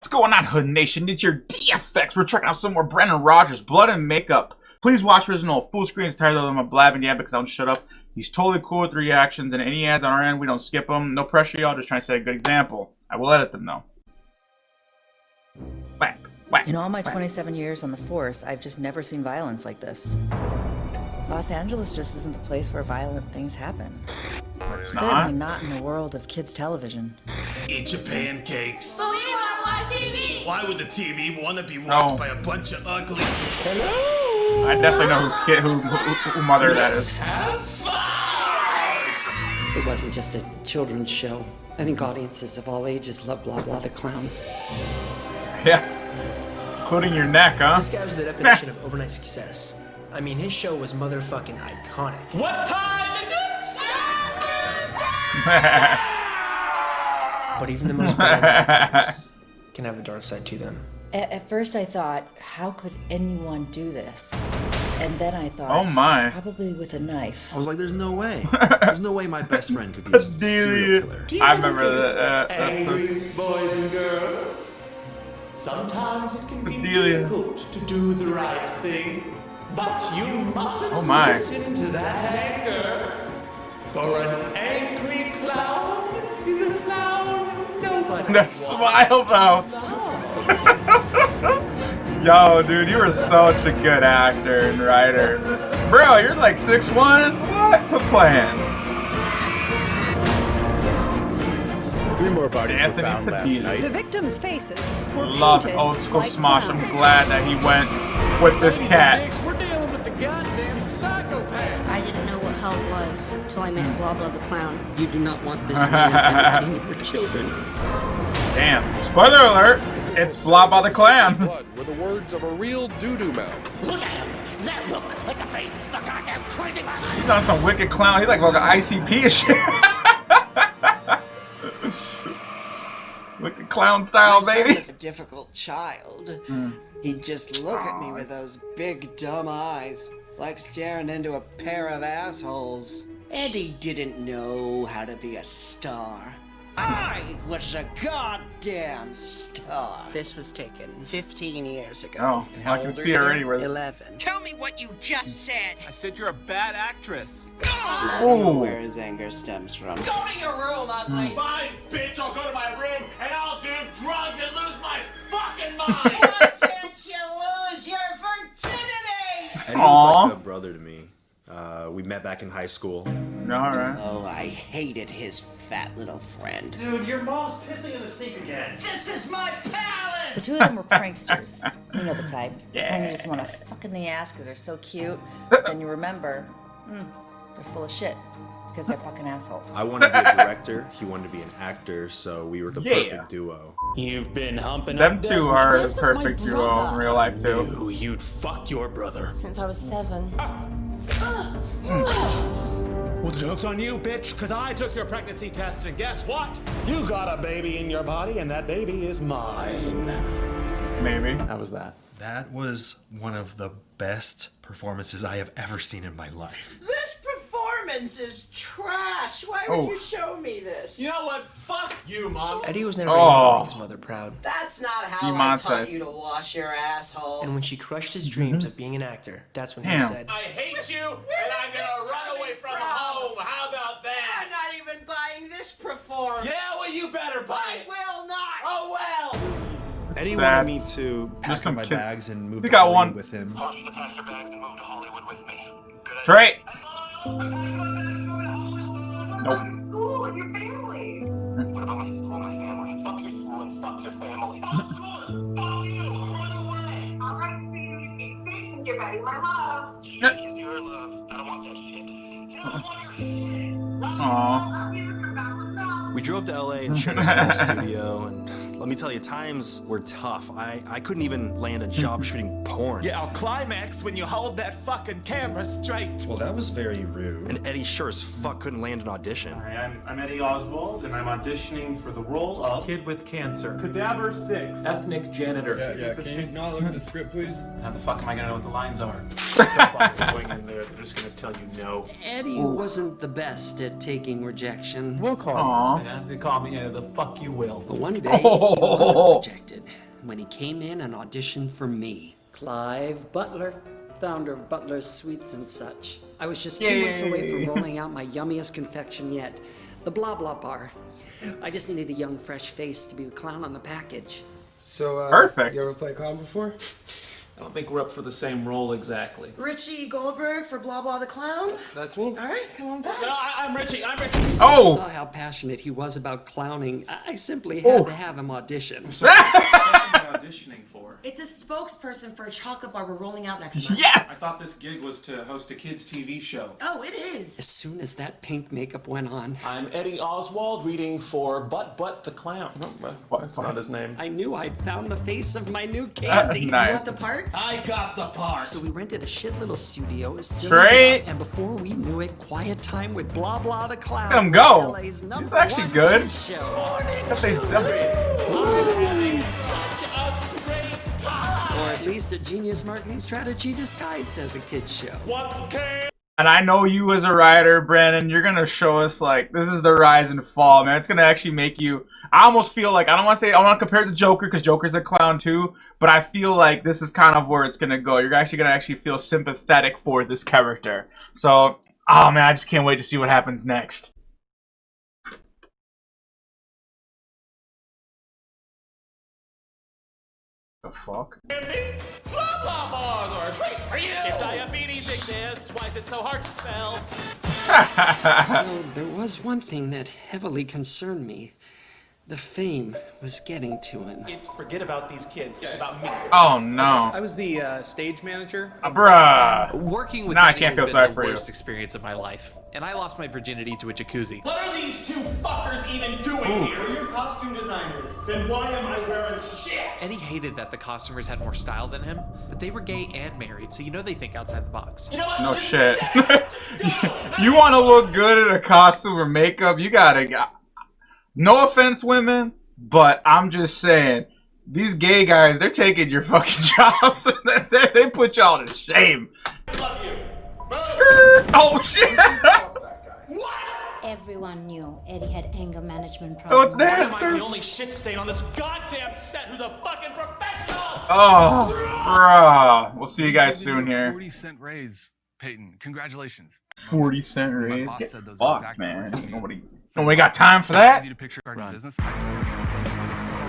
What's going on, Hood Nation? It's your DFX. We're checking out some more Brendan Rogers, Blood and Makeup. Please watch original full screen. It's tired of them. I'm blabbing yeah because I don't shut up. He's totally cool with the reactions, and any ads on our end, we don't skip them. No pressure, y'all. Just trying to set a good example. I will edit them, though. Whack, whack. In all my 27 years on the force, I've just never seen violence like this. Los Angeles just isn't the place where violent things happen. It's Certainly not in the world of kids' television. Eat your pancakes. But we want to watch TV! Why would the TV want to be watched by a bunch of ugly... Hello? I definitely know who mother that is. Have fun! It wasn't just a children's show. I think audiences of all ages love Blah Blah the Clown. Yeah. Including your neck, huh? This guy was the definition of overnight success. I mean, his show was motherfucking iconic. What time is it? But even the most beloved things can have a dark side to them. At first I thought, how could anyone do this? And then I thought, oh my. Probably with a knife. I was like, there's no way. There's no way my best friend could be a serial killer. I remember that. Angry boys and girls. Sometimes it can be difficult to do the right thing, but you mustn't listen to that anger. For an angry clown is a clown nobody That smile, though. Yo, dude, you were such a good actor and writer. Bro, you're like 6'1". What? Quit playing. 3 more bodies were found last night. The victims' faces were Love painted old school like Smosh. clowns. I'm glad that he went with this cat. We're dealing with the goddamn psychopath. I didn't know what hell was until I met Blah Blah the Clown. You do not want this man entertaining your children. Damn. Spoiler alert. It's Blah Blah the Clan. Blood were the words of a real doo-doo mouth. Look at him! That look like the face of a goddamn crazy bastard! He's on some wicked clown. He's like an ICP and shit. Wicked clown style, My son baby. was a difficult child. He'd just look at me with those big dumb eyes, like staring into a pair of assholes. And he didn't know how to be a star. I was a goddamn star. This was taken 15 years ago. Oh, I can see already where. 11. Tell me what you just said. I said you're a bad actress. I don't know where his anger stems from. Go to your room, ugly. Fine, bitch, I'll go to my room and I'll do drugs and lose my fucking mind! Why can't you lose your virginity? Eddie was like a brother to me. We met back in high school. Alright. Oh, I hated his fat little friend. Dude, your mom's pissing in the sink again. This is my The palace! two of them were pranksters. You know the type. The kind you just want to fuck in the ass because they're so cute. Then you remember, they're full of shit because they're fucking assholes. I wanted to be a director. He wanted to be an actor, so we were the perfect duo. You've been humping Them up two Desmond. are This the was my perfect duo brother. in real life, too. Knew you'd fuck your brother. Since I was 7. Well, the joke's on you, bitch, because I took your pregnancy test, and guess what? You got a baby in your body, and that baby is mine. Maybe. How was that? That was one of the best performances I have ever seen in my life. This performance is trash. Why would you show me this? You know what? Fuck you, Mom. Eddie was never able to make his mother proud. That's not how I Demonetized. taught you to wash your asshole. And when she crushed his dreams of being an actor, that's when he Damn. said, I hate you, and I'm gonna run away from home. How about I'm that? not even buying this performance. Yeah, well, you better buy I it. will not. Oh, well. Eddie Sad. wanted me to pack Just up some my kid- bags and move We to got Hollywood one. with him. I want you to pack your bags and move to Hollywood with me. Good Straight. Nope. School and your family. What about my school, my family? Fuck your school and fuck your family. Fuck school! Fuck you! Run away! Alright, sweetie, be safe and get ready, my love. Is your love. I don't want that shit. You don't want your shit! Aw. We drove to LA and shared a small studio, and let me tell you, times were tough. I couldn't even land a job shooting porn. Yeah, I'll climax when you hold that fucking camera straight. Well, that was very rude. And Eddie sure as fuck couldn't land an audition. Hi, I'm Eddie Oswald, and I'm auditioning for the role of Kid with Cancer. Cadaver 6, Ethnic Janitor. Yeah, can you not look at the script, please? How the fuck am I gonna know what the lines are? Don't bother going in there, they're just gonna tell you no. Eddie wasn't the best at taking rejection. We'll call Aw. you. Yeah, they call me the fuck you will. But one day, wasn't rejected when he came in and auditioned for me. Clive Butler, founder of Butler's Sweets and Such. I was just 2 months away from rolling out my yummiest confection yet, the Blah Blah Bar. I just needed a young, fresh face to be the clown on the package. So, Perfect. You ever play clown before? I don't think we're up for the same role exactly. Richie Goldberg for Blah Blah the Clown? That's me. All right, come on back. No, I'm Richie. Oh! I saw how passionate he was about clowning. I simply had to have him audition. What are you auditioning for? It's a spokesperson for a chocolate bar we're rolling out next month. I Yes! thought this gig was to host a kids' TV show. Oh, it is. As soon as that pink makeup went on, I'm Eddie Oswald reading for Butt the Clown. No, that's not his name. I knew I'd found the face of my new candy. You Nice. want the part? I got the part. So we rented a shit little studio, Straight. and before we knew it, Quiet Time with Blah Blah the Clown. Let him go. was LA's He's number actually one good. kids show. Oh, That's a- I'm having such a great time. Or at least a genius marketing strategy disguised as a kids show. What's K? And I know you as a writer, Brandon, you're gonna show us like this is the rise and fall, man. It's gonna actually make you. I almost feel like I don't want to say I want to compare it to Joker because Joker's a clown too, but I feel like this is kind of where it's gonna go. You're actually gonna feel sympathetic for this character. So, oh man, I just can't wait to see what happens next. The fuck? Blah blah bars are a treat for you. If diabetes exists, why is it so hard to spell? Well, there was one thing that heavily concerned me. The fame was getting to him. Forget about these kids. It's about me. Oh no. I was the stage manager. Bruh. Working with Nah, I Eddie can't has feel been sorry the for you. worst experience of my life, and I lost my virginity to a jacuzzi. What are these two fuckers even doing here? We're your costume designers. Then why am I wearing shit? Eddie hated that the costumers had more style than him, but they were gay and married, so you know they think outside the box. You know what? No Just shit. get it. Just go. You want to look good in a costume or makeup, you gotta. No offense, women, but I'm just saying, these gay guys, they're taking your fucking jobs. They put y'all to shame. I love you. Skirt. Oh shit. What? Everyone knew Eddie had anger management Oh, it's problems. Why am I Dancer. the only shit stain on this goddamn set who's a fucking professional? Oh, bruh. We'll see you guys soon here. 40-cent raise, Peyton. Congratulations. 40-cent raise. boss Get said those fucked, exact man. words to me. Nobody got time for that. Easy to picture starting a business. I just one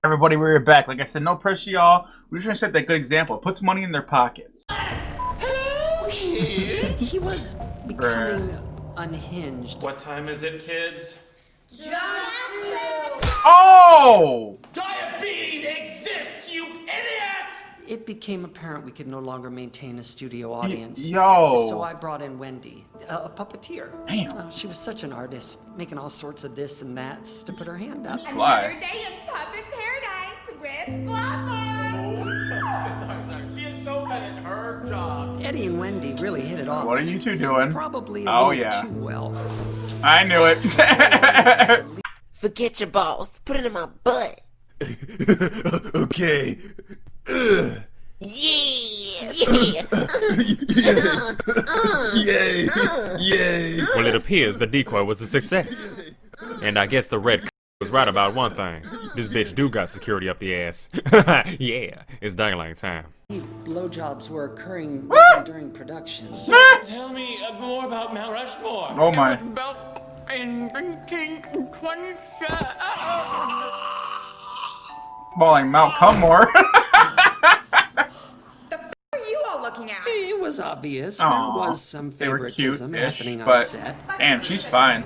Everybody, we're back. Like I said, no pressure, y'all. We're just trying to set that good example. It puts money in their pockets. He was becoming unhinged. What time is it, kids? Oh! Diabetes exists, you idiots! It became apparent we could no longer maintain a studio audience. Yo. So I brought in Wendy, a puppeteer. Damn. She was such an artist, making all sorts of this and that's to put her hand up. Fly. day in puppet paradise with Blah She is so good at her job. Eddie and Wendy really hit it off. What are you two doing? Probably a Oh, little yeah. too well. I knew it. Forget your balls. Put it in my butt. Okay. Yeah. Yay. Yay. Well, it appears the decoy was a success. And I guess the red was right about one thing. This bitch do got security up the ass. Yeah, it's daylight time. Blowjobs were occurring during production. Tell me more about Mount Rushmore. Oh my. About and drinking More like Mount Cummore. The f are you all looking at? It was obvious. Aw, There was some they were favoritism cute-ish, happening on but set. damn, she's fine.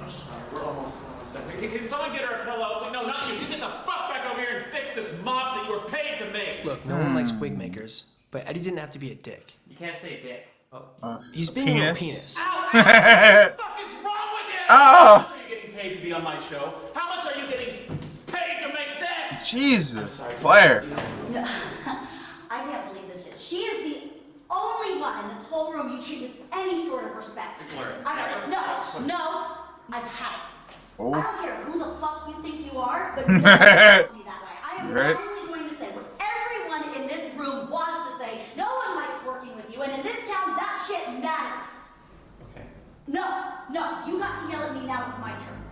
Can someone get her a pillow? No, not you. You get the fuck back over here and fix this mop that you were paid to make. Look, no one likes wig makers, but Eddie didn't have to be a dick. You can't say dick. He's being a real penis. What the fuck is wrong with you? Oh. How much are you getting paid to be on my show? How much are you getting paid to make this? Jesus, Claire. No, I can't believe this shit. She is the only one in this whole room you treat with any sort of respect. No, I've had it. Oh. I don't care who the fuck you think you are, but no one talks to me that way. I am Right. finally going to say what everyone in this room wants to say. No one likes working with you, and in this town, that shit matters. Okay. No, you got to yell at me now. It's my turn.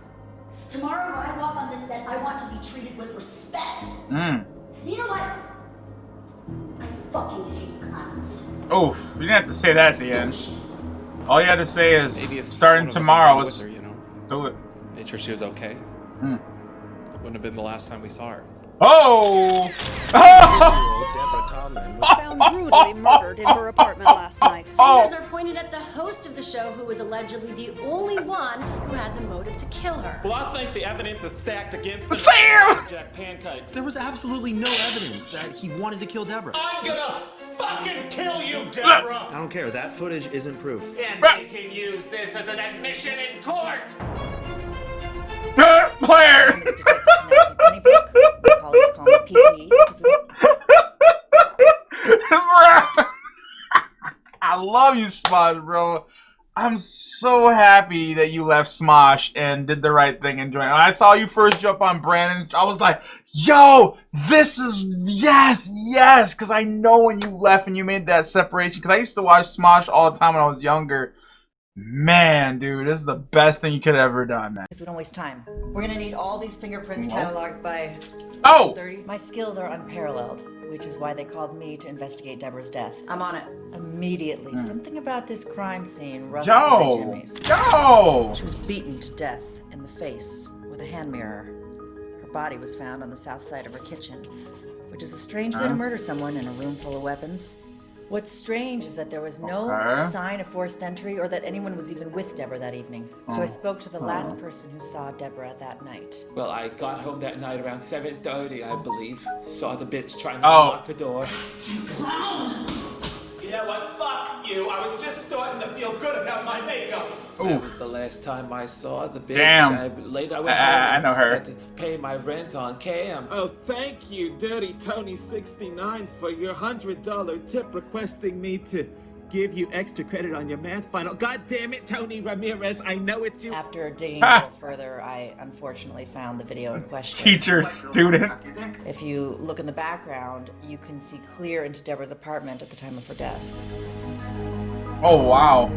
Tomorrow when I walk on this set, I want to be treated with respect. Mm. You know what? I fucking hate clowns. Oh, you didn't have to say that at the end. All you had to say is, Maybe if starting one of us had tomorrow, gone was with her, you know, do it. made sure she was okay. Mm. Wouldn't have been the last time we saw her. Oh! was found brutally murdered in her apartment last night. Fingers are pointed at the host of the show, who was allegedly the only one who had the motive to kill her. Well, I think the evidence is stacked against the Sam! Jack Pancakes. There was absolutely no evidence that he wanted to kill Deborah. I'm gonna fucking kill you, Deborah! I don't care. That footage isn't proof. And they can use this as an admission in court! Claire! My colleagues call me PP. I love you, Smosh, bro. I'm so happy that you left Smosh and did the right thing and joined. When I saw you first jump on Brandon, I was like, yo, this is, yes, because I know when you left and you made that separation, because I used to watch Smosh all the time when I was younger. Man, dude, this is the best thing you could have ever done, man. We don't waste time. We're gonna need all these fingerprints cataloged by 30. My skills are unparalleled, which is why they called me to investigate Deborah's death. I'm on it. Immediately, something about this crime scene rustled my jimmies. She was beaten to death in the face with a hand mirror. Her body was found on the south side of her kitchen, which is a strange way to murder someone in a room full of weapons. What's strange is that there was no sign of forced entry or that anyone was even with Deborah that evening. So I spoke to the last person who saw Deborah that night. Well, I got home that night around 7:30, I believe. Saw the bitch trying to unlock the door. You clown! You know what? Fuck you. I was just starting to feel good about my makeup. That was the last time I saw the bitch. Damn. Later I went home I know her. had to pay my rent on cam. Oh, thank you, Dirty Tony69, for your $100 tip requesting me to give you extra credit on your math final. God damn it, Tony Ramirez, I know it's you. After digging a little further, I unfortunately found the video in question. Teacher, student. If you look in the background, you can see clear into Deborah's apartment at the time of her death. Oh, wow.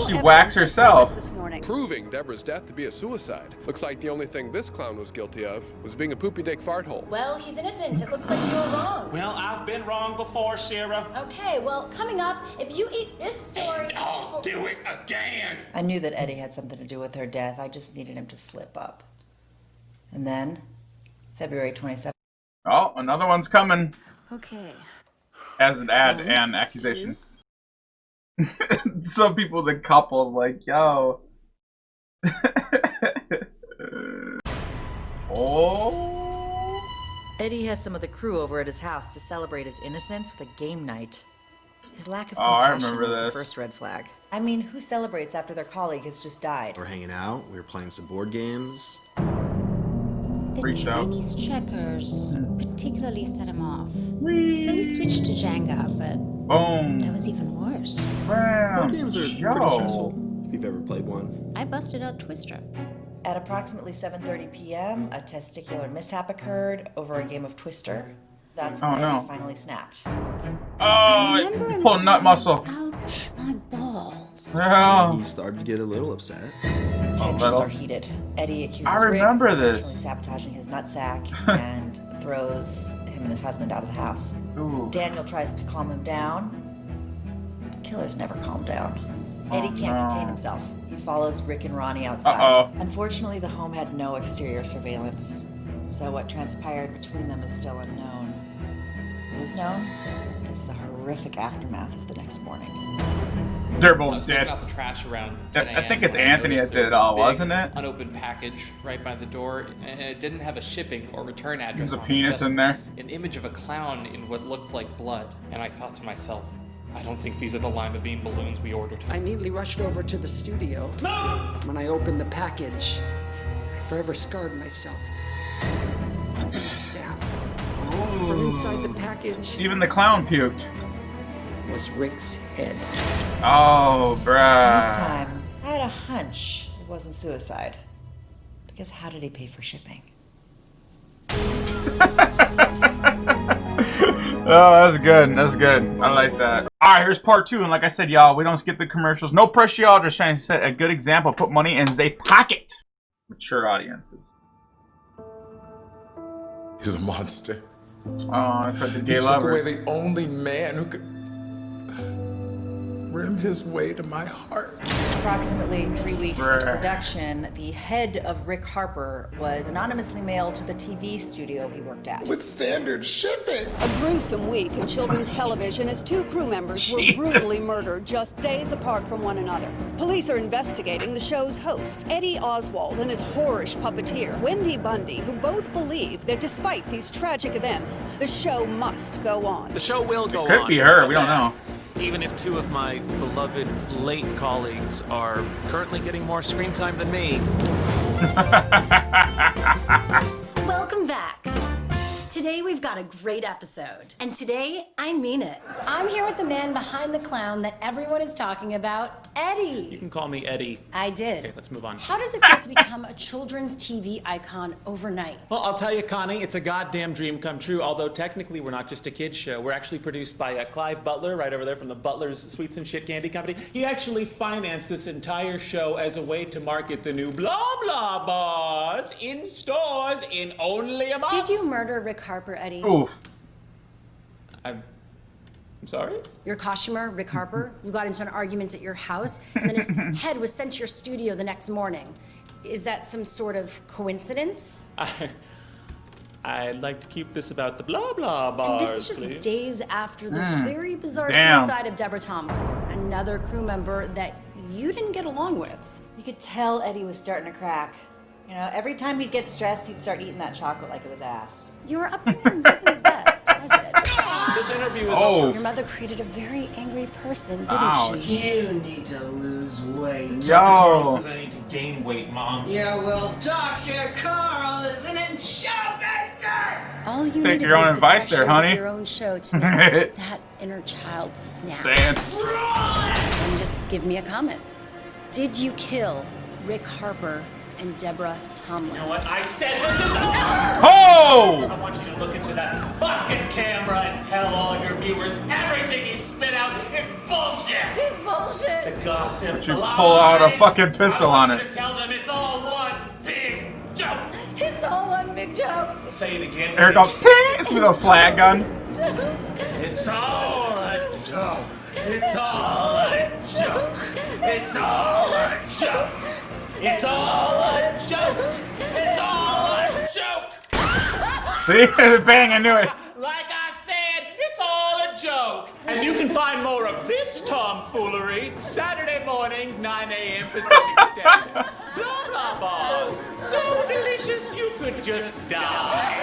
She whacks herself. This morning. Proving Deborah's death to be a suicide. Looks like the only thing this clown was guilty of was being a poopy dick fart hole. Well, he's innocent. It looks like you were wrong. Well, I've been wrong before, Shira. Okay, well, coming up, if you eat this story... I'll do it again! I knew that Eddie had something to do with her death. I just needed him to slip up. And then, February 27th. Oh, another one's coming. Okay. As an ad and accusation. Some people, the couple, like, yo. Oh. Eddie has some of the crew over at his house to celebrate his innocence with a game night. His lack of I compassion remember was the this. first red flag. I mean, who celebrates after their colleague has just died? We're hanging out. We were playing some board games. The Chinese checkers particularly set him off. So we switched to Jenga, but that was even worse. Board games are pretty stressful, if you've ever played one. I busted out Twister. At approximately 7:30 p.m., a testicular mishap occurred over a game of Twister. That's when Eddie finally snapped. Oh, pull nut muscle. Ouch, my balls. Yeah. He started to get a little upset. Tensions are heated. Eddie accuses I remember Rick of this. intentionally sabotaging his nutsack and throws him and his husband out of the house. Daniel tries to calm him down. The killers never calm down. Eddie can't contain himself. He follows Rick and Ronnie outside. Unfortunately, the home had no exterior surveillance, so what transpired between them is still unknown. What is known is the horrific aftermath of the next morning. They're both dead. Out the trash around 10 I think it's when I Anthony noticed that there did it was this all, big wasn't it? Unopened package right by the door, and it didn't have a shipping or return address There's a on penis it. Just in there. An image of a clown in what looked like blood, and I thought to myself, I don't think these are the lima bean balloons we ordered. I neatly rushed over to the studio. No! When I opened the package, I forever scarred myself. And the staff. For inside the package Even the clown puked. was Rick's head. Oh, bruh. This time, I had a hunch it wasn't suicide. Because how did he pay for shipping? Oh, that's good. That's good. I like that. Alright, here's part 2. And like I said, y'all, we don't skip the commercials. No pressure, y'all. Just trying to set a good example. Put money in their pocket. Mature audiences. He's a monster. Oh, I've heard the He gay took lovers. away the only man who could rim his way to my heart. Approximately 3 weeks into production, the head of Rick Harper was anonymously mailed to the TV studio he worked at. With standard shipping. A gruesome week in children's television as 2 crew members were brutally murdered just days apart from one another. Police are investigating the show's host, Eddie Oswald, and his whorish puppeteer, Wendy Bundy, who both believe that despite these tragic events, the show must go on. The show will go on. Could be her, we don't know. Even if 2 of my beloved late colleagues are currently getting more screen time than me. Welcome back. Today we've got a great episode. And today, I mean it. I'm here with the man behind the clown that everyone is talking about, Eddie. You can call me Eddie. I did. Okay, let's move on. How does it feel to become a children's TV icon overnight? Well, I'll tell you, Connie, it's a goddamn dream come true, although technically we're not just a kid's show. We're actually produced by Clive Butler, right over there from the Butler's Sweets and Shit Candy Company. He actually financed this entire show as a way to market the new Blah Blah Bars in stores in only a month. Did you murder Rick Harper, Eddie? Ooh. I'm sorry? Your costumer, Rick Harper, you got into an argument at your house, and then his head was sent to your studio the next morning. Is that some sort of coincidence? I'd like to keep this about the Blah Blah Bars, And this is just please. days after the very bizarre Damn. suicide of Deborah Tomlin, another crew member that you didn't get along with. You could tell Eddie was starting to crack. You know, every time he'd get stressed, he'd start eating that chocolate like it was ass. Your upbringing wasn't the best, was it? This interview is Oh. Your mother created a very angry person, didn't Ouch. she? You need to lose weight. Yo. I need to gain weight, Mom. Yeah, well, Dr. Carl isn't in show business! All you Take needed your own was the advice there, pressures of honey. your own show to make that inner child snap. Saying. And just give me a comment. Did you kill Rick Harper and Deborah Tomlin? You know what? I said this is over! Oh! I want you to look into that fucking camera and tell all your viewers everything you spit out is bullshit! It's bullshit! The gossip, But you the pull out a lies. fucking pistol on I want it. you to tell them it's all one big joke! It's all one big joke! Say it again. There it goes. It's with a flag gun. It's all a joke! It's all a joke! It's all a joke! It's all a joke! It's all a joke! See? Bang, I knew it. Like I said, it's all a joke! And you can find more of this tomfoolery Saturday mornings, 9 a.m. Pacific Standard. Blah blah bars, so delicious you could just die.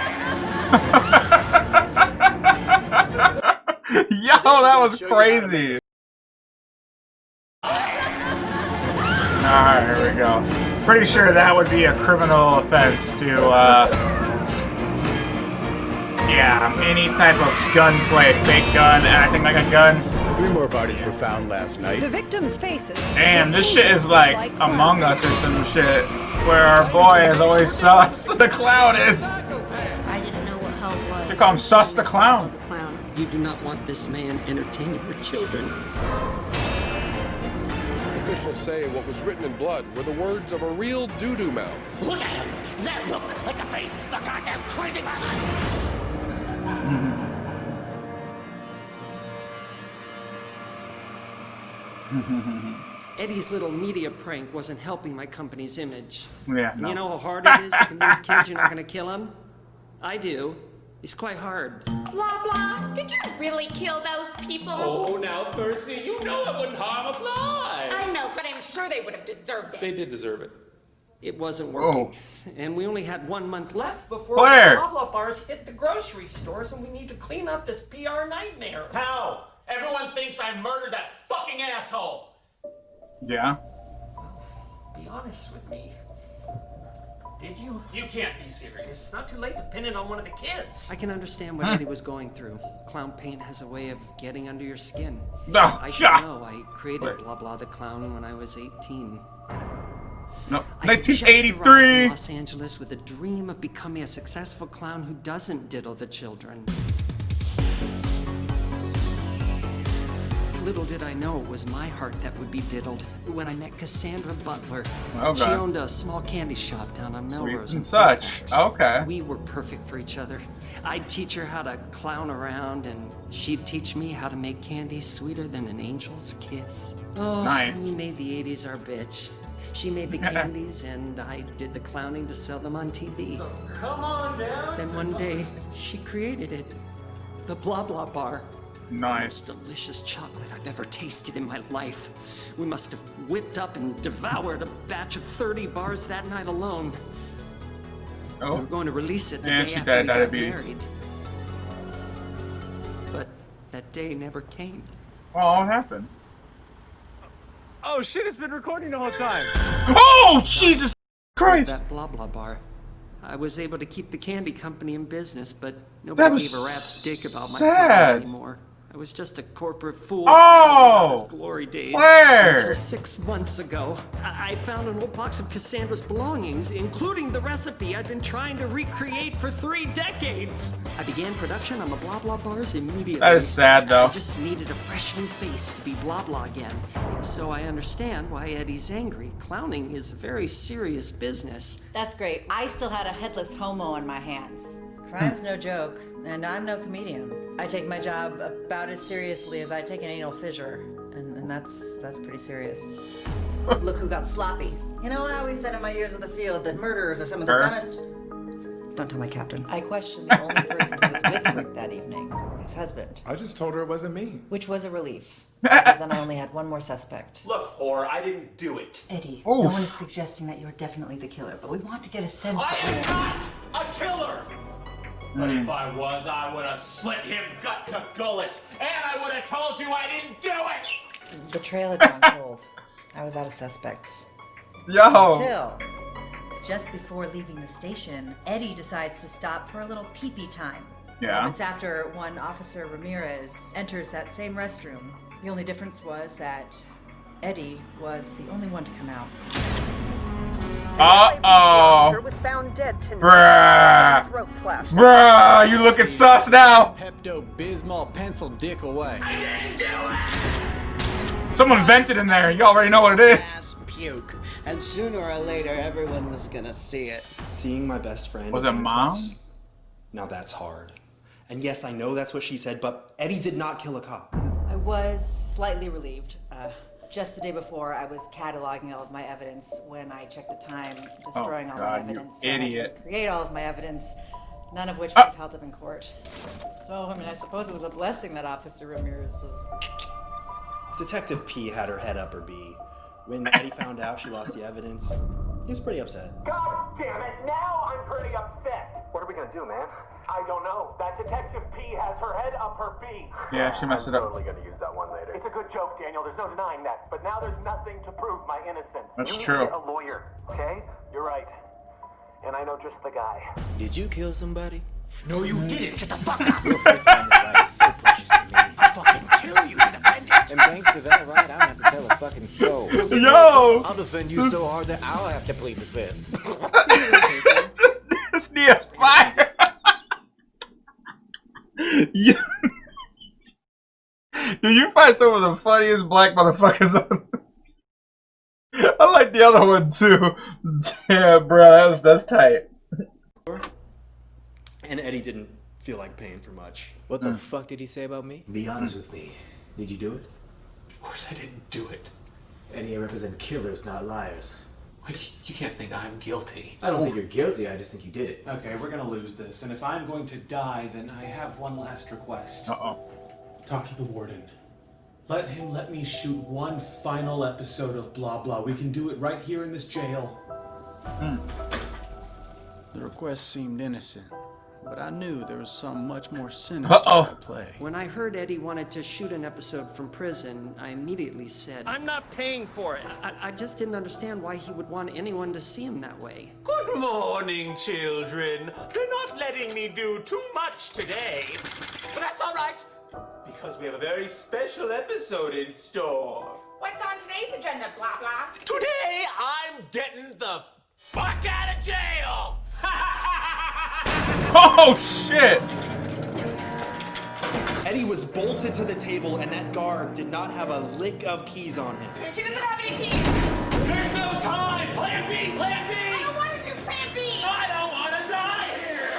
Yo, that was crazy. Alright, here we go. Pretty sure that would be a criminal offense to, yeah, any type of gunplay, fake gun, acting like a gun. 3 more bodies were found last night. The victims' faces. Damn, this shit is like Among Us or some shit, where our boy is always sus. The clown is. I didn't know what help was. They call him Sus the Clown. You do not want this man entertaining your children. Officials say what was written in blood were the words of a real doo-doo mouth. Look at him! That look like the face of a goddamn crazy person! Eddie's little media prank wasn't helping my company's image. Yeah, no. You know how hard it is to convince kids you're not going to kill them? I do. It's quite hard. Blah, blah. Did you really kill those people? Oh, now, Percy, you know it wouldn't harm a fly. I know, but I'm sure they would have deserved it. They did deserve it. It wasn't working. And we only had 1 month left before Where? the blah bars hit the grocery stores, and we need to clean up this PR nightmare. How? Everyone thinks I murdered that fucking asshole. Yeah. Be honest with me. Did you? You can't be serious. It's not too late to pin it on one of the kids. I can understand what Eddie was going through. Clown paint has a way of getting under your skin. No, I should God. know. I created Blah Blah the Clown when I was 18. No, I had just 1983. arrived in Los Angeles with a dream of becoming a successful clown who doesn't diddle the children. Little did I know it was my heart that would be diddled when I met Cassandra Butler. Okay. She owned a small candy shop down on Melrose. Sweets and such. Okay. We were perfect for each other. I'd teach her how to clown around, and she'd teach me how to make candy sweeter than an angel's kiss. Oh, nice. We made the 80s our bitch. She made the candies, and I did the clowning to sell them on TV. So come on down. Then one day, she created it. The Blah Blah Bar. Nice. The most delicious chocolate I've ever tasted in my life. We must have whipped up and devoured a batch of 30 bars that night alone. Oh. We were going to release it the And day she after died we of got diabetes. married. But that day never came. Well, what happened? Oh shit, it's been recording the whole time. Oh, Jesus Christ! That Blah Blah Bar. I was able to keep the candy company in business, but nobody gave a rat's dick about my plan anymore. I was just a corporate fool from his glory days. Until 6 months ago, I found an old box of Cassandra's belongings, including the recipe I'd been trying to recreate for 3 decades. I began production on the Blah Blah Bars immediately. That is sad, though. I just needed a fresh new face to be Blah Blah again. So I understand why Eddie's angry. Clowning is a very serious business. That's great. I still had a headless homo on my hands. Crime's no joke, and I'm no comedian. I take my job about as seriously as I take an anal fissure, and that's pretty serious. Look who got sloppy. You know, I always said in my years of the field that murderers are some of the dumbest. Don't tell my captain. I questioned the only person who was with Rick that evening, his husband. I just told her it wasn't me. Which was a relief, because then I only had one more suspect. Look, whore, I didn't do it. Eddie, Oof. no one is suggesting that you're definitely the killer, but we want to get a sense of... I am not a killer! But if I was, I would have slit him gut to gullet, and I would have told you I didn't do it! The trail had gone cold. I was out of suspects. Yo! Until, just before leaving the station, Eddie decides to stop for a little pee-pee time. Yeah. Moments after one Officer Ramirez enters that same restroom. The only difference was that Eddie was the only one to come out. Uh-oh. Was found dead tonight. Bruh. Throat slashed. Bruh, you looking sus now. Pepto-Bismol pencil dick away. I didn't do it! Someone vented in there. You already know what it is. Ass puke. And sooner or later, everyone was gonna see it. Seeing my best friend. Was it in Mom? handcuffs, now that's hard. And yes, I know that's what she said, but Eddie did not kill a cop. I was slightly relieved. Just the day before, I was cataloging all of my evidence when I checked the time, destroying all my evidence. You So I had to idiot. create all of my evidence, none of which would have held up in court. So, I mean, I suppose it was a blessing that Officer Ramirez was... Detective P had her head up her bee. When Eddie found out she lost the evidence, he was pretty upset. God damn it, now I'm pretty upset! What are we gonna do, man? I don't know. That Detective P has her head up her bee. Yeah, she messed it I'm up. totally gonna use that one later. It's a good joke, Daniel. There's no denying that. But now there's nothing to prove my innocence. That's you need true. to get a lawyer, okay? You're right. And I know just the guy. Did you kill somebody? No, you didn't. Shut the fuck up. Your Fifth Amendment right is so precious to me. I'll fucking kill you to defend it. And thanks to that right, I don't have to tell a fucking soul. Yo! I'll defend you so hard that I'll have to plead the fifth. This near fire. Yeah. Dude, you find some of the funniest black motherfuckers on. I like the other one too. Damn, bro, that's tight. And Eddie didn't feel like paying for much. What the fuck did he say about me? Be honest with me. Did you do it? Of course I didn't do it. Eddie, I represent killers, not liars. You can't think I'm guilty. I don't think you're guilty, I just think you did it. Okay, we're gonna lose this. And if I'm going to die, then I have one last request. Uh-oh. Talk to the warden. Let him let me shoot one final episode of Blah Blah. We can do it right here in this jail. The request seemed innocent, but I knew there was some much more sinister at play. When I heard Eddie wanted to shoot an episode from prison, I immediately said, I'm not paying for it. I just didn't understand why he would want anyone to see him that way. Good morning, children. You're not letting me do too much today. But that's all right, because we have a very special episode in store. What's on today's agenda, blah blah? Today, I'm getting the fuck out of jail! Oh shit! Eddie was bolted to the table, and that guard did not have a lick of keys on him. He doesn't have any keys. There's no time! Plan B! Plan B! I don't want to do plan B. I don't want to die here!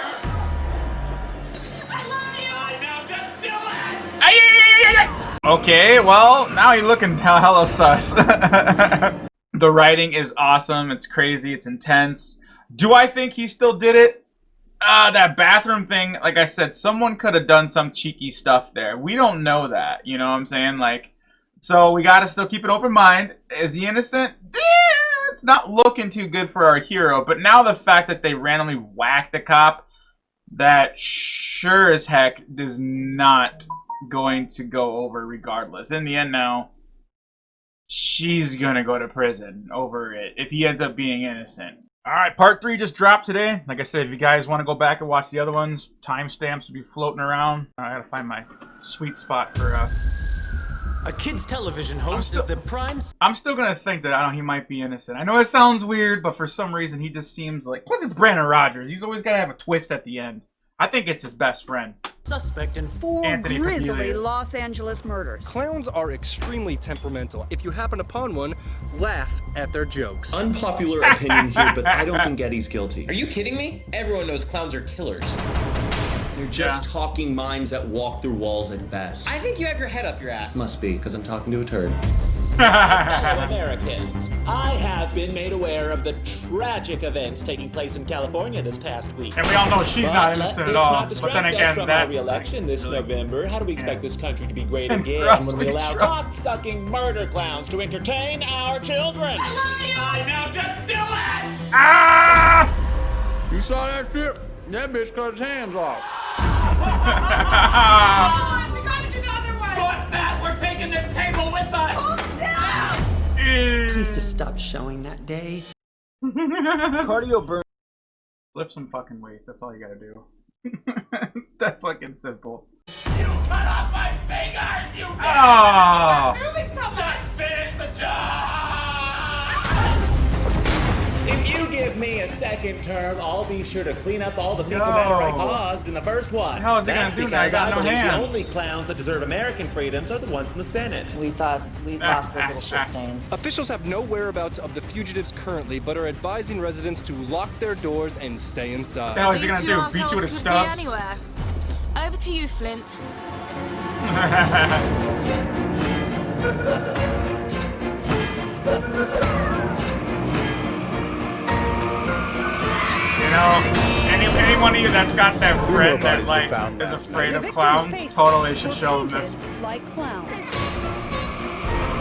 I love you. I know, just do it! Okay, well, now you're looking hella sus. The writing is awesome. It's crazy. It's intense. Do I think he still did it? That bathroom thing, like I said, someone could have done some cheeky stuff there. We don't know that. You know what I'm saying? Like, so we got to still keep an open mind. Is he innocent? It's not looking too good for our hero. But now the fact that they randomly whacked a cop, that sure as heck is not going to go over regardless. In the end now, she's gonna go to prison over it if he ends up being innocent. Alright, part 3 just dropped today. Like I said, if you guys want to go back and watch the other ones, timestamps will be floating around. I gotta find my sweet spot for a kids television host is the prime. I'm still gonna think that he might be innocent. I know it sounds weird, but for some reason he just seems like, plus it's Brandon Rogers. He's always gotta have a twist at the end. I think it's his best friend. Suspect in 4 grisly Los Angeles murders. Clowns are extremely temperamental. If you happen upon one, laugh at their jokes. Unpopular opinion here, but I don't think Eddie's guilty. Are you kidding me? Everyone knows clowns are killers. They're just talking minds that walk through walls at best. I think you have your head up your ass. Must be, because I'm talking to a turd. Fellow Americans, I have been made aware of the tragic events taking place in California this past week. And we all know she's not innocent at all. But then again, from our re-election this November, how do we expect this country to be great again when we allow cock-sucking murder clowns to entertain our children? I love you! I know, just do it! Ah! You saw that shit? That bitch cut his hands off. We gotta do the other one. Fuck that! We're taking this table with us! Hold still! Please just stop showing that day. Cardio burn. Lift some fucking weights. That's all you gotta do. It's that fucking simple. You cut off my fingers, you Oh! moving so much! Just finish the job! If you give me a second term, I'll be sure to clean up all the fecal matter I caused in the first one. How is he That's gonna do that? because I got I no believe hands. the only clowns that deserve American freedoms are the ones in the Senate. We thought we lost those little shit stains. Officials have no whereabouts of the fugitives currently, but are advising residents to lock their doors and stay inside. What is he gonna do? Beat you with a stub? Anywhere. Over to you, Flint. You know, any one of you that's got that friend that like is afraid of clowns, totally should show them this. Like clowns.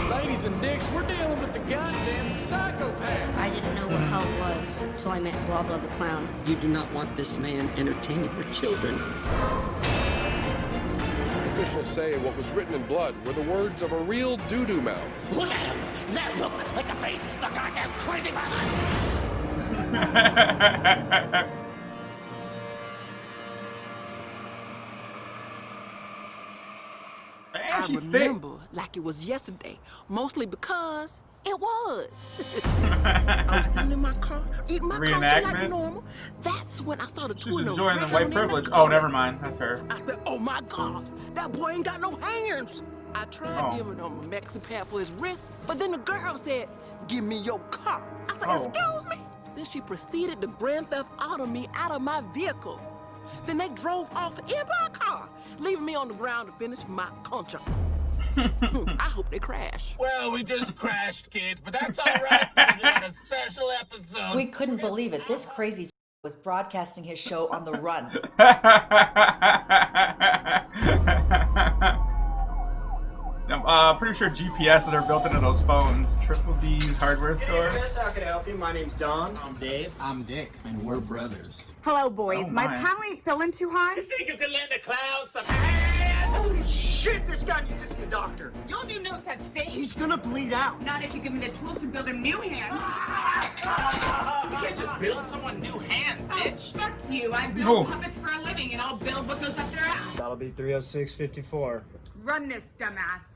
Ladies and dicks, we're dealing with the goddamn psychopath. I didn't know what hell was until I met Blah Blah the clown. You do not want this man entertaining your children. Officials say what was written in blood were the words of a real doo-doo mouth. Look at him! That look like the face of the goddamn crazy person! I remember like it was yesterday, mostly because it was. I was sitting in my car, eating my coffee like normal. That's when I saw the two of them enjoying the white privilege. Oh, never mind. That's her. I said, oh my God, that boy ain't got no hands. I tried giving him a Mexican pad for his wrist, but then the girl said, give me your car. I said, excuse me? Then she proceeded to grand theft auto me out of my vehicle. Then they drove off in my car, leaving me on the ground to finish my concha. I hope they crash. Well, we just crashed, kids, but that's all right because we got a special episode. We couldn't believe it. This crazy was broadcasting his show on the run. I'm pretty sure GPSs are built into those phones. Triple D's hardware store. How can I help you? My name's Don. I'm Dave. I'm Dick, and we're brothers. Hello, boys. Oh, my my. pal ain't feeling too hot. You think you can lend the clown some hands? Holy shit, this guy needs to see a doctor. You'll do no such thing. He's gonna bleed out. Not if you give him the tools to build him new hands. You can't just build someone new hands, bitch. Fuck you. I build puppets for a living, and I'll build what goes up their ass. That'll be 306.54. Run this, dumbass.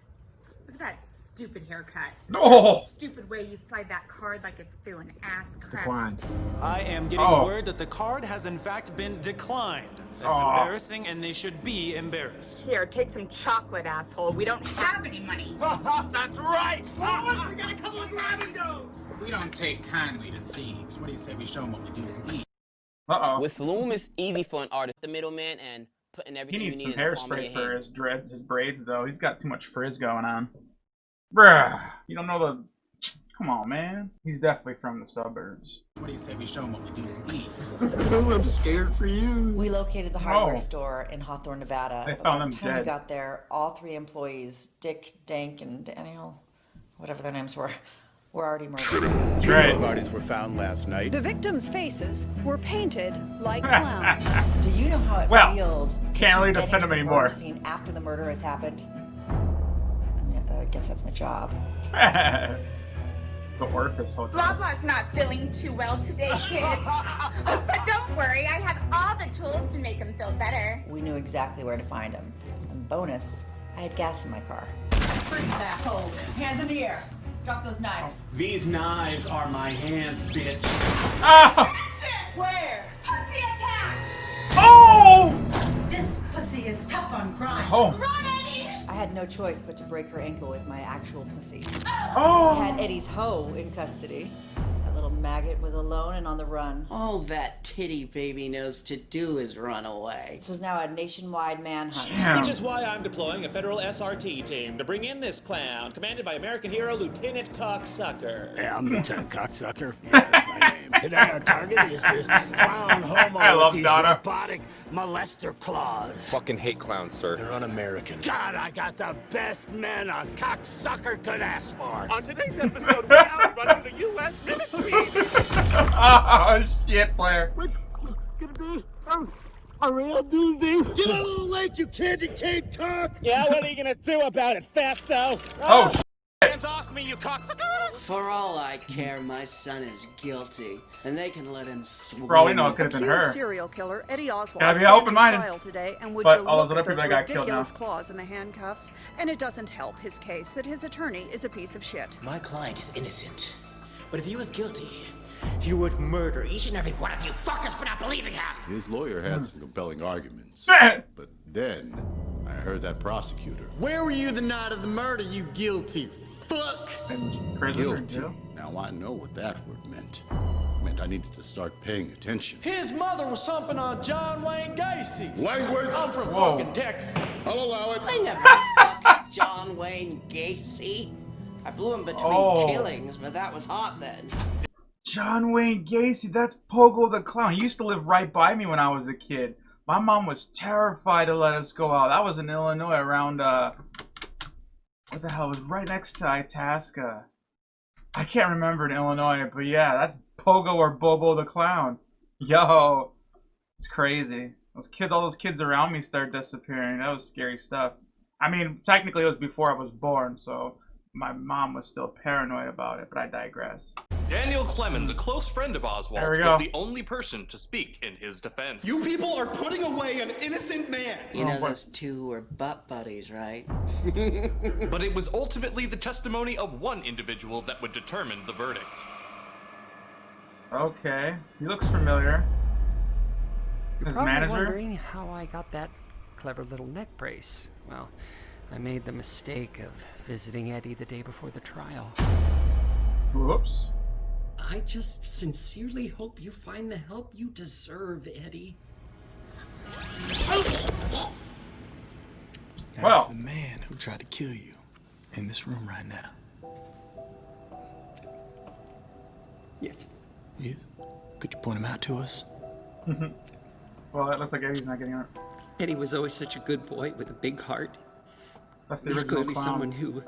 Look at that stupid haircut. Oh. Stupid way you slide that card like it's through an ass It's crack. declined. I am getting word that the card has in fact been declined. That's embarrassing, and they should be embarrassed. Here, take some chocolate, asshole. We don't have any money. That's right! Oh, we got a couple of grabbing those. We don't take kindly to thieves. What do you say we show them what we do to thieves? With Loom, it's easy for an artist, the middleman, and putting everything He you needs need some in the palm of your hairspray for hand. his dreads, his braids, though. He's got too much frizz going on. Bruh, you don't know the... Come on, man. He's definitely from the suburbs. What do you say we show them what we do to thieves? I'm scared for you. We located the hardware store in Hawthorne, Nevada. They But found by him the time we dead. got there, all 3 employees, Dick, Dank, and Daniel, whatever their names were already murdered. That's right. Bodies were found last night. The victims' faces were painted like clowns. Do you know how it Well, feels can't really to defend get him into the anymore. murder scene after the murder has happened? I guess that's my job. The Orifice Hotel. Blah blah's not feeling too well today, kids. But don't worry, I have all the tools to make him feel better. We knew exactly where to find him. And bonus, I had gas in my car. Freeze, assholes. Hands in the air. Drop those knives. These knives are my hands, bitch. Where? Pussy attack! Oh! This pussy is tough on crime. Oh. Run, Eddie! I had no choice but to break her ankle with my actual pussy. Oh! I had Eddie's hoe in custody. That little maggot was alone and on the run. All that titty baby knows to do is run away. This was now a nationwide manhunt. Damn. Which is why I'm deploying a federal SRT team to bring in this clown, commanded by American hero Lieutenant Cocksucker. Yeah, I'm Lieutenant Cocksucker. Yeah, that's my name. Today our target is this clown homo I love with these Donna. robotic molester claws. Fucking hate clowns, sir. They're un-American. God, I got the best men a cocksucker could ask for. On today's episode, we're out running the U.S. Minute Team. Oh, shit, Blair. Gonna be a real doozy. Get a little late, you candy cane cock! Yeah, what are you gonna do about it, fatso? Oh, shit. Hands off me, you cocksucker! For all I care, my son is guilty, and they can let him swing. For all we know, it could have been Accused her. serial killer Eddie Oswald Gotta be standing open-minded. trial today, and would But you all those look other at those people that got killed ridiculous now. claws in the handcuffs? And it doesn't help his case that his attorney is a piece of shit. My client is innocent. But if he was guilty, he would murder each and every one of you fuckers for not believing him. His lawyer had some compelling arguments. Man. But then, I heard that prosecutor. Where were you the night of the murder, you guilty fuck? Guilty. Now I know what that word meant. It meant I needed to start paying attention. His mother was humping on John Wayne Gacy. Language! I'm from Whoa. fucking Texas. I'll allow it. I never fucked John Wayne Gacy. I blew him between killings, but that was hot then. John Wayne Gacy, that's Pogo the Clown. He used to live right by me when I was a kid. My mom was terrified to let us go out. That was in Illinois around, what the hell, it was right next to Itasca. I can't remember in Illinois, but yeah, that's Pogo or Bobo the Clown. Yo, it's crazy. Those kids, all those kids around me started disappearing. That was scary stuff. I mean, technically it was before I was born, so my mom was still paranoid about it, but I digress. Daniel Clemens, a close friend of Oswald, There we go. was the only person to speak in his defense. You people are putting away an innocent man. You know those two were butt buddies, right? But it was ultimately the testimony of one individual that would determine the verdict. Okay, he looks familiar. His Probably manager? wondering how I got that clever little neck brace. Well, I made the mistake of visiting Eddie the day before the trial. Whoops. I just sincerely hope you find the help you deserve, Eddie. That's the man who tried to kill you in this room right now. Yes. Yes? Could you point him out to us? Well, it looks like Eddie's not getting it. Eddie was always such a good boy with a big heart. That's the He's original clearly clown. someone who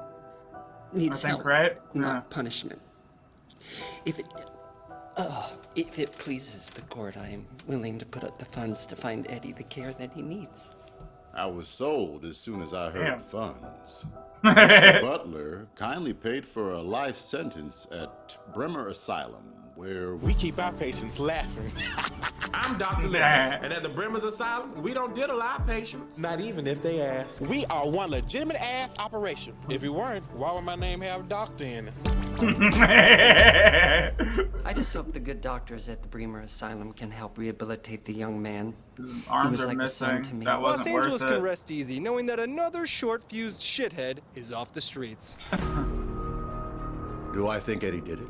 needs I think, help, right? not Yeah. punishment. If it pleases the court, I am willing to put up the funds to find Eddie the care that he needs. I was sold as soon as I heard Damn. funds. Mr. Butler kindly paid for a life sentence at Bremer Asylum, where We keep our patients laughing. I'm Dr. Linda, and at the Bremer's Asylum, we don't diddle our patients. Not even if they ask. We are one legitimate ass operation. If we weren't, why would my name have doctor in it? I just hope the good doctors at the Bremer Asylum can help rehabilitate the young man. He Arms was are like a son missing. to me. That Los wasn't Angeles worth it. can rest easy knowing that another short-fused shithead is off the streets. Do I think Eddie did it?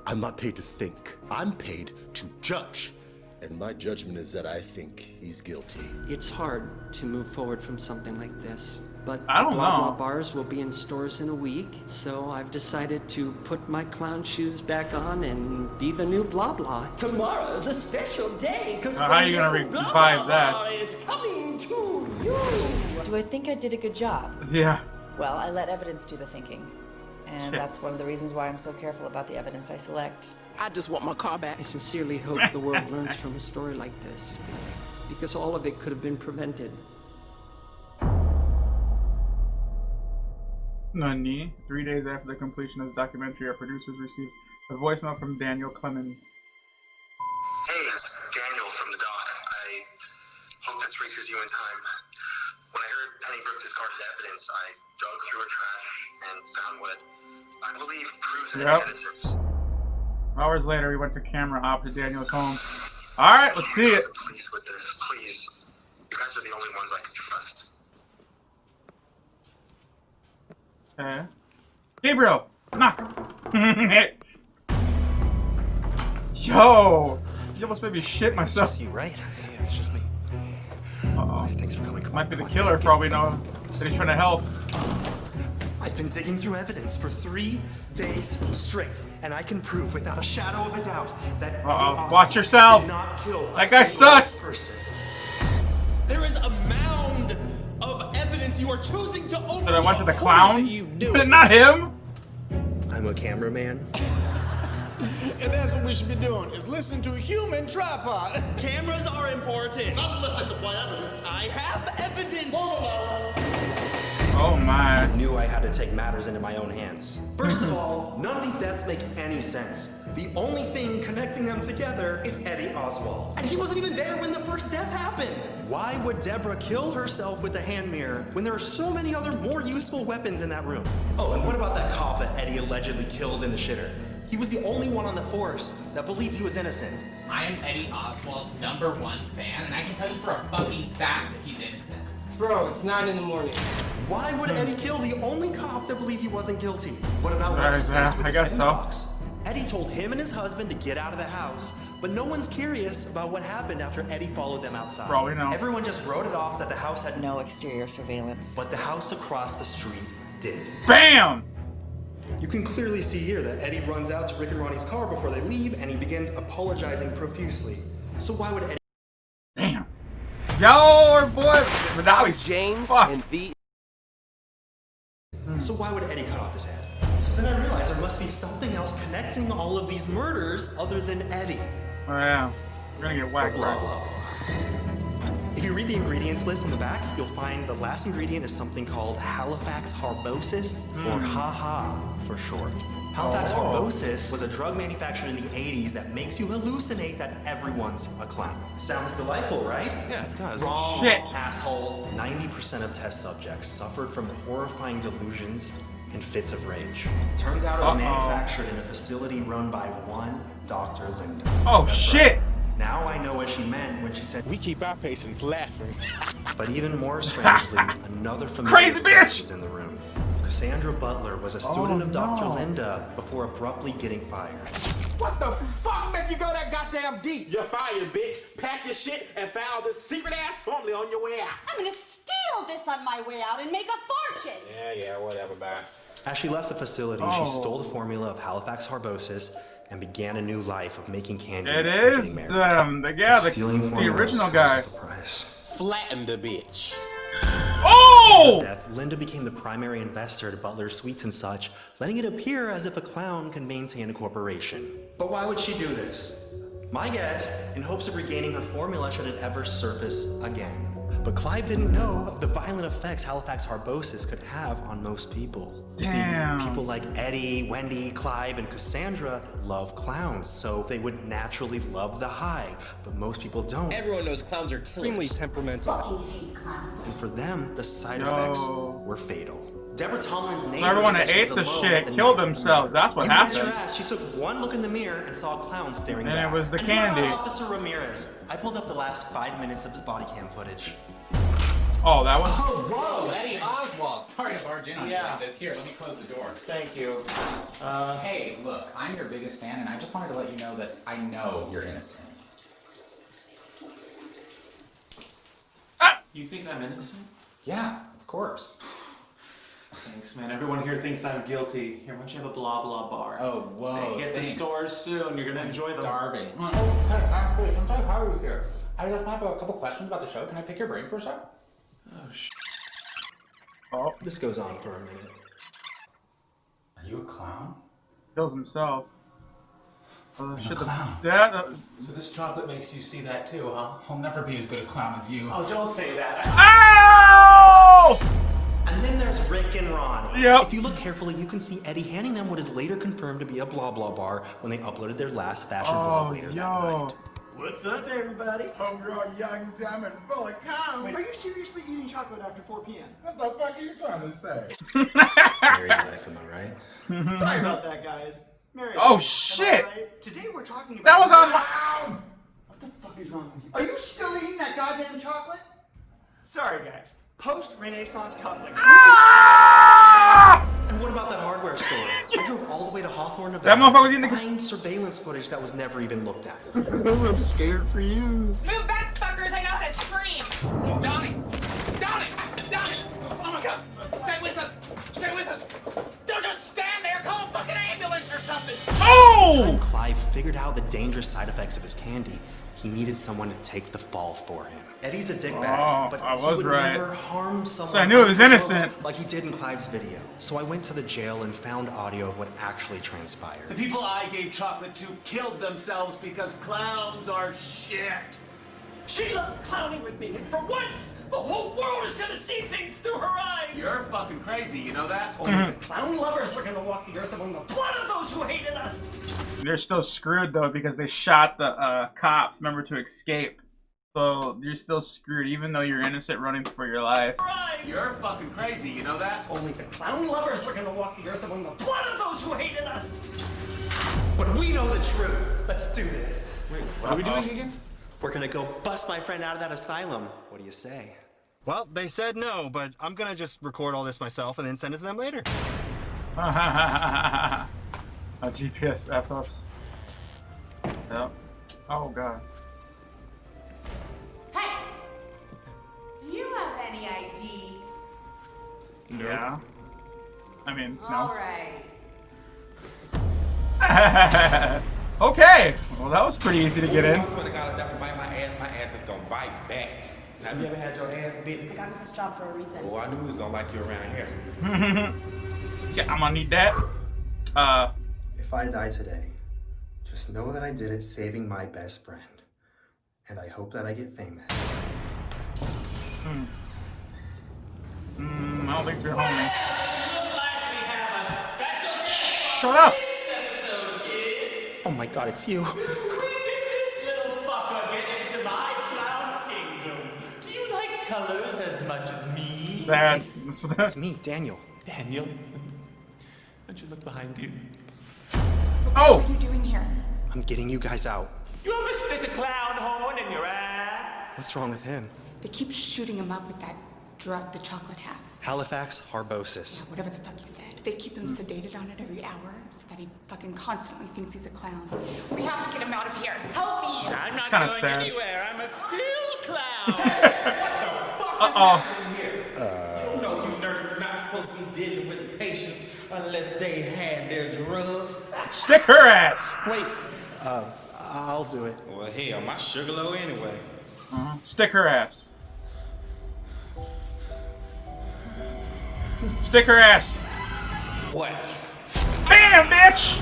I'm not paid to think. I'm paid to judge. And my judgment is that I think he's guilty. It's hard to move forward from something like this, but I the don't Blah know. Blah bars will be in stores in a week, so I've decided to put my clown shoes back on and be the new Blah Blah. Tomorrow's a special day, because How are you gonna revive that? is coming to you. Do I think I did a good job? Yeah. Well, I let evidence do the thinking. And that's one of the reasons why I'm so careful about the evidence I select. I just want my car back. I sincerely hope the world learns from a story like this, because all of it could have been prevented. Nani. 3 days after the completion of the documentary, our producers received a voicemail from Daniel Clemens. Hey, it's Daniel from the doc. I hope this reaches you in time. When I heard Penny Brook discarded evidence, I dug through her trash and found what I believe proves Eddie's innocence. Hours later, we went to camera opposite Daniel's home. All right, let's see it. Please, with this, please. You guys are the only ones I can trust. Okay. Gabriel, knock. Yo, you almost made me shit myself. It's just you, right? Yeah, it's just me. Uh-oh. Thanks for coming. Might be the killer for all we know. Said he's trying to help. I've been digging through evidence for 3 days straight, and I can prove without a shadow of a doubt that Eddie Oswald watch yourself. did not kill That a guy's single sus. person. There is a mound of evidence you are choosing to overlook. So I went to the What clown? is it you do? Not him. I'm a cameraman. And that's what we should be doing, is listen to a human tripod. Cameras are important. Not unless I supply evidence. I have evidence. Oh my. I knew I had to take matters into my own hands. First of all, none of these deaths make any sense. The only thing connecting them together is Eddie Oswald. And he wasn't even there when the first death happened. Why would Deborah kill herself with the hand mirror when there are so many other more useful weapons in that room? Oh, and what about that cop that Eddie allegedly killed in the shitter? He was the only one on the force that believed he was innocent. I am Eddie Oswald's #1 fan, and I can tell you for a fucking fact that he's innocent. Bro, it's 9 in the morning. Why would Eddie kill the only cop that believed he wasn't guilty? What about what's his face with I his guess end so. box? Eddie told him and his husband to get out of the house, but no one's curious about what happened after Eddie followed them outside. Bro, we know. Everyone just wrote it off that the house had no exterior surveillance. But the house across the street did. BAM! You can clearly see here that Eddie runs out to Rick and Ronnie's car before they leave, and he begins apologizing profusely. So why would Eddie... Damn. Yo, our boy. But now he's James fuck. and the... So why would Eddie cut off his head? So then I realized there must be something else connecting all of these murders other than Eddie. Oh yeah. We're gonna get whacked, Blah, bro. blah, blah. If you read the ingredients list on the back, you'll find the last ingredient is something called Halifax harbosis, or HaHa for short. Halifax harbosis was a drug manufactured in the 80s that makes you hallucinate that everyone's a clown. Sounds delightful, right? Yeah, it does. Wrong, Shit. asshole. 90% of test subjects suffered from horrifying delusions and fits of rage. Turns out it was manufactured in a facility run by one Dr. Linda. Oh, That's shit. right. Now I know what she meant when she said, We keep our patients laughing. but even more strangely, another familiar Crazy bitch! face was in the room. Cassandra Butler was a student of Dr. Linda before abruptly getting fired. What the fuck make you go that goddamn deep? You're fired, bitch. Pack your shit and file this secret-ass formula on your way out. I'm gonna steal this on my way out and make a fortune. Yeah, whatever, bye. As she left the facility, she stole the formula of Halifax harbosis and began a new life of making candy It and is getting married. the original guy. Flatten the bitch. Oh! Death, Linda became the primary investor to Butler's Sweets and such, letting it appear as if a clown can maintain a corporation. But why would she do this? My guess, in hopes of regaining her formula should it ever surface again. But Clive didn't know of the violent effects Halifax harbosis could have on most people. You see, people like Eddie, Wendy, Clive, and Cassandra love clowns, so they would naturally love the high, but most people don't. Everyone knows clowns are extremely temperamental. Fucking hate clowns. And for them, the side effects were fatal. Deborah Tomlin's neighbor everyone that ate the shit killed themselves. That's what happened. She took one look in the mirror and saw a clown staring back. And it was the and candy. what about Officer Ramirez? I pulled up the last 5 minutes of his body cam footage. Oh, that one? Oh, whoa, Eddie Oswald. Sorry to barge in on you like this. Here, let me close the door. Thank you. Hey, look, I'm your biggest fan, and I just wanted to let you know that I know you're innocent. You think I'm innocent? Yeah, of course. Thanks, man. Everyone here thinks I'm guilty. Here, why don't you have a blah blah bar? Oh, whoa. They hit the stores soon. You're gonna enjoy them. Starving. Oh, hey, actually, since I have you here, I just have a couple questions about the show. Can I pick your brain for a sec? Oh, Oh, this goes on for a minute. Are you a clown? Kills himself. I'm a clown. So this chocolate makes you see that too, huh? I'll never be as good a clown as you. Oh, don't say that. Ow! And then there's Rick and Ron. Yep. If you look carefully, you can see Eddie handing them what is later confirmed to be a blah blah bar when they uploaded their last fashion vlog later that night. What's up, everybody? Hope you're all young, dumb, and full of cum. Are you seriously eating chocolate after 4 p.m.? What the fuck are you trying to say? Married life, am I right? Sorry about that, guys. Married Oh, life, shit! am I right? Today we're talking about... That was on What the fuck is wrong with you? Are you still eating that goddamn chocolate? Sorry, guys. Post-Renaissance cufflinks. And what about that hardware store? I drove all the way to Hawthorne, Nevada. That motherfucker was in the find surveillance footage that was never even looked at. I'm scared for you. Move back, fuckers! I know how to scream! Donnie! Donnie! Donnie! Oh my god! Stay with us! Stay with us! Don't just stand there! Call a fucking ambulance or something! Oh! When Clive figured out the dangerous side effects of his candy, he needed someone to take the fall for him. Eddie's a dickbag, but he would never harm someone. So I knew it was innocent. Like he did in Clive's video. So I went to the jail and found audio of what actually transpired. The people I gave chocolate to killed themselves because clowns are shit. She loved clowning with me, and for once, the whole world is gonna see things through her eyes! You're fucking crazy, you know that? Only the clown lovers are gonna walk the earth among the blood of those who hated us! They're still screwed, though, because they shot the cops, remember, to escape. So you're still screwed, even though you're innocent running for your life. You're fucking crazy, you know that? Only the clown lovers are gonna walk the earth among the blood of those who hated us! But we know the truth. Let's do this. Wait, what are we doing again? We're gonna go bust my friend out of that asylum. What do you say? Well, they said no, but I'm gonna just record all this myself and then send it to them later. A GPS F-ups. Yep. Oh, God. Hey! Do you have any ID? Yeah. I mean, no. Alright. Okay. Well, that was pretty easy to get in. I swear to God, if that bite my ass is gonna bite back. Have you ever had your ass bitten? I got into this job for a reason. Oh, I knew we was gonna like you around here. Yeah, I'm gonna need that. If I die today, just know that I did it saving my best friend. And I hope that I get famous. I don't think you're homie. Looks like we have a special Shut up! Oh my God, it's you. This little fucker get into my clown kingdom. Do you like colors as much as me? Sad. It's me, Daniel. Daniel? Don't you look behind you? Oh! What are you doing here? I'm getting you guys out. You ever stick a clown horn in your ass? What's wrong with him? They keep shooting him up with that drug the chocolate has. Halifax harbosis. Whatever the fuck you said. They keep him sedated on it every hour so that he fucking constantly thinks he's a clown. We have to get him out of here. Help me! I'm not kinda going sad. anywhere. I'm a still clown. Uh-oh. You know you nurses are not supposed to be dealing with the patients unless they had their drugs. Stick her ass! Wait, I'll do it. Well, hell, my sugar low anyway. Stick her ass. Stick her ass. What? Bam, bitch!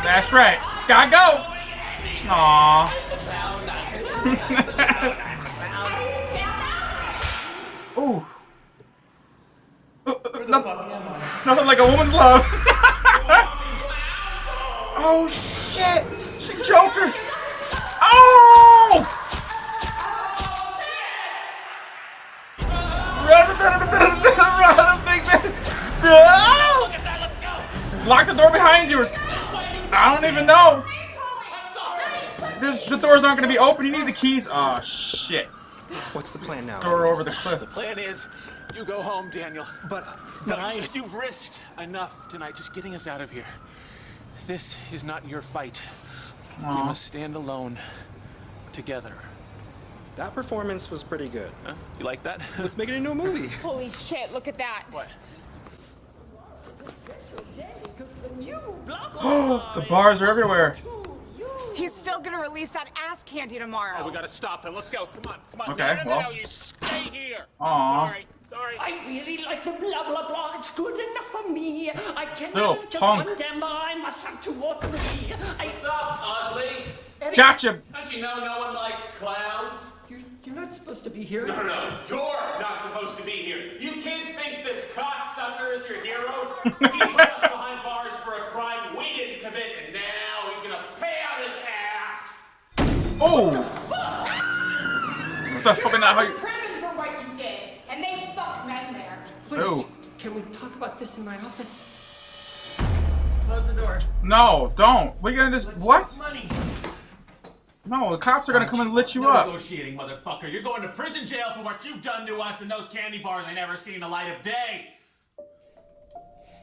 That's right. Gotta go! Aww. Ooh. Where the fuck am I? Nothing like a woman's love. Oh shit! She Joker! Oh! Run, big man! No! Lock the door behind you. I don't even know. The doors aren't going to be open. You need the keys. Oh shit! What's the plan now? Door over the cliff. The plan is, you go home, Daniel. But you've risked enough tonight just getting us out of here. This is not your fight. Aww. We must stand alone, together. That performance was pretty good. Huh? You like that? Let's make it into a movie. Holy shit, look at that. What? The bars are everywhere. He's still gonna release that ass candy tomorrow. Oh, we gotta stop him. Let's go. Come on. Okay, No, well. you stay here. Aww. Sorry. I really like the blah blah blah. It's good enough for me. I can't Little do just punk. one damn bar. I must have 2 or 3. What's up, ugly? Eddie, Gotcha. Don't you know no one likes clowns? You're not supposed to be here. No, you're not supposed to be here. You kids think this cocksucker is your hero? He put us behind bars for a crime we didn't commit, and now he's gonna pay out his ass. Oh! That's probably not how you. Prison for what you did, and they fuck men there. Please, can we talk about this in my office? Close the door. No, don't. We're gonna just what? Money. No, the cops are gonna come and lit you No up. negotiating, motherfucker. You're going to prison jail for what you've done to us, and those candy bars ain't never seen the light of day.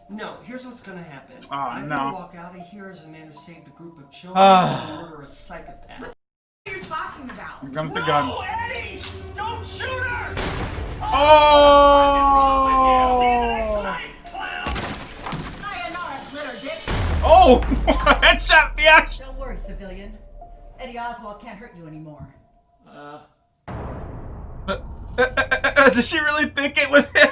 No, here's what's gonna happen. Oh, I'm no. gonna walk out of here as a man who saved a group of children Ah. and murder a psychopath. What are you talking about? Here comes the gun. No, Eddie! Don't shoot her! Oh! See you next life, clown! Sayonara, glitter dick. Oh! Headshot, bitch! Don't worry, civilian. Eddie Oswald can't hurt you anymore. Did she really think it was him?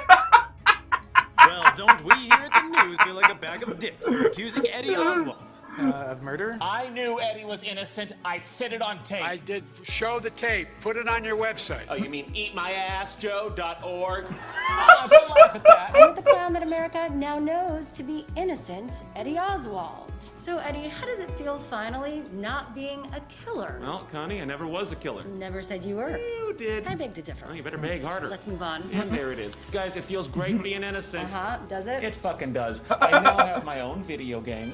Well, don't we here at the news feel like a bag of dicks for accusing Eddie Oswald of murder? I knew Eddie was innocent. I said it on tape. I did show the tape. Put it on your website. Oh, you mean eatmyassjoe.org? Don't laugh at that. I'm the clown that America now knows to be innocent, Eddie Oswald. So, Eddie, how does it feel finally not being a killer? Well, Connie, I never was a killer. Never said you were. You did. I beg to differ. Oh, you better beg harder. Let's move on. And there it is. Guys, it feels great being innocent. Does it? It fucking does. I now have my own video game,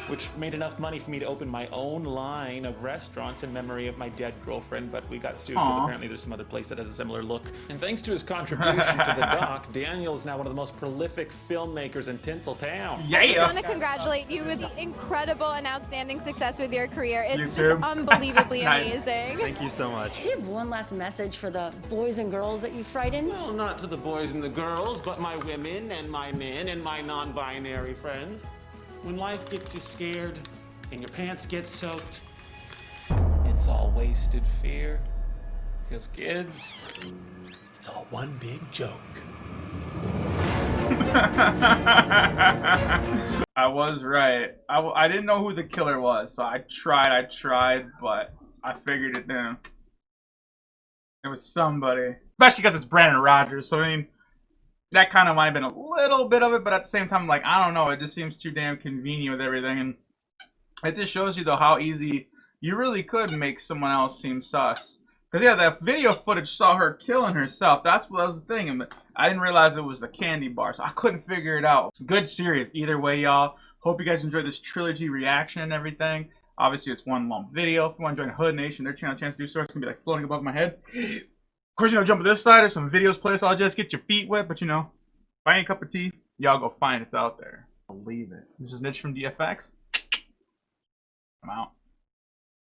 which made enough money for me to open my own line of restaurants in memory of my dead girlfriend, but we got sued because Aw. apparently there's some other place that has a similar look. And thanks to his contribution to the doc, Daniel is now one of the most prolific filmmakers in Tinseltown. Yeah. I just want to congratulate you with the incredible and outstanding success with your career. It's YouTube. just unbelievably Nice. amazing. Thank you so much. Do you have one last message for the boys and girls that you frightened? Well, not to the boys and the girls, but my women and my men and my non-binary friends. When life gets you scared and your pants get soaked, it's all wasted fear. Because kids, it's all one big joke. I was right. I didn't know who the killer was, so I tried, but I figured it out. It was somebody. Especially because it's Brandon Rogers, so I mean, that kind of might have been a little bit of it, but at the same time, like, I don't know, it just seems too damn convenient with everything, and it just shows you, though, how easy you really could make someone else seem sus. Because, yeah, that video footage saw her killing herself. That's what was the thing, and I didn't realize it was the candy bar, so I couldn't figure it out. Good series, either way, y'all. Hope you guys enjoyed this trilogy reaction and everything. Obviously, it's one long video. If you want to join Hood Nation, their channel Chance to do so, it's going to be, like, floating above my head. Of course, you know, jump to this side. There's some videos play, so I'll just get your feet wet. But, you know, buy a cup of tea. Y'all go find it. It's out there. Believe it. This is Nidge from DFX. I'm out.